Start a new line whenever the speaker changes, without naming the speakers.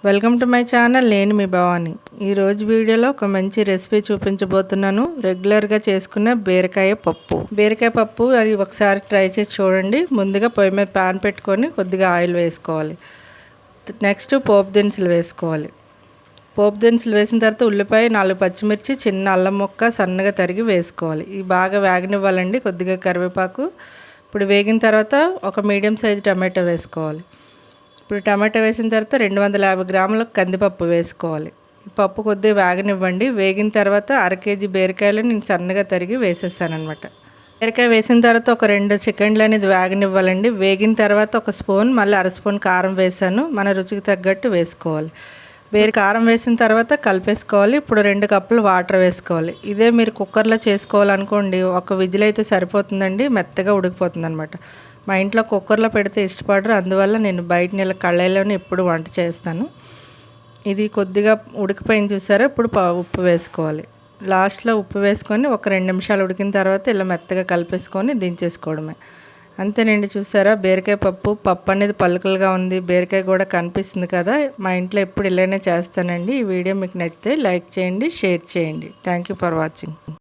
Welcome to my channel. నేను మీ భవాని. ఈరోజు వీడియోలో ఒక మంచి రెసిపీ చూపించబోతున్నాను. రెగ్యులర్గా చేసుకునే బీరకాయ పప్పు అది ఒకసారి ట్రై చేసి చూడండి. ముందుగా పొయ్యి మీద ప్యాన్ పెట్టుకొని కొద్దిగా ఆయిల్ వేసుకోవాలి. నెక్స్ట్ పోపు దినుసులు వేసుకోవాలి. పోపు దినుసులు వేసిన తర్వాత ఉల్లిపాయ, 4 పచ్చిమిర్చి, చిన్న అల్లం ముక్క సన్నగా తరిగి వేసుకోవాలి. ఇవి బాగా వేగనివ్వాలండి. కొద్దిగా కరివేపాకు. ఇప్పుడు వేగిన తర్వాత ఒక మీడియం సైజు టమాటో వేసుకోవాలి. ఇప్పుడు టమాటా వేసిన తర్వాత 250 గ్రాముల కందిపప్పు వేసుకోవాలి. ఈ పప్పు కొద్దిగా వేగనివ్వండి. వేగిన తర్వాత 1/2 కేజీ బీరకాయలు నేను సన్నగా తరిగి వేసేస్తాను అనమాట. బీరకాయ వేసిన తర్వాత ఒక 2 సెకండ్లు అనేది వేగనివ్వాలండి. వేగిన తర్వాత ఒక స్పూన్, మళ్ళీ 1/2 స్పూన్ కారం వేసాను. మన రుచికి తగ్గట్టు వేసుకోవాలి. కారం వేసిన తర్వాత కలిపేసుకోవాలి. ఇప్పుడు 2 కప్పులు వాటర్ వేసుకోవాలి. ఇదే మీరు కుక్కర్లో చేసుకోవాలనుకోండి, ఒక విజిల్ అయితే సరిపోతుందండి. మెత్తగా ఉడికిపోతుంది అనమాట. మా ఇంట్లో కుక్కర్లో పెడితే ఇష్టపడరు. అందువల్ల నేను బయట నీళ్ళ కళ్ళాయిలోనే ఎప్పుడు వంట చేస్తాను. ఇది కొద్దిగా ఉడికిపోయింది చూసారా. ఇప్పుడు ఉప్పు వేసుకోవాలి. లాస్ట్లో ఉప్పు వేసుకొని ఒక 2 నిమిషాలు ఉడికిన తర్వాత ఇలా మెత్తగా కలిపేసుకొని దించేసుకోవడమే. అంతేనండి. చూసారా, బీరకాయ పప్పు అనేది పలుకులుగా ఉంది. బీరకాయ కూడా కనిపిస్తుంది కదా. మా ఇంట్లో ఎప్పుడు ఇలానే చేస్తానండి. ఈ వీడియో మీకు నచ్చితే లైక్ చేయండి, షేర్ చేయండి. Thank you for watching.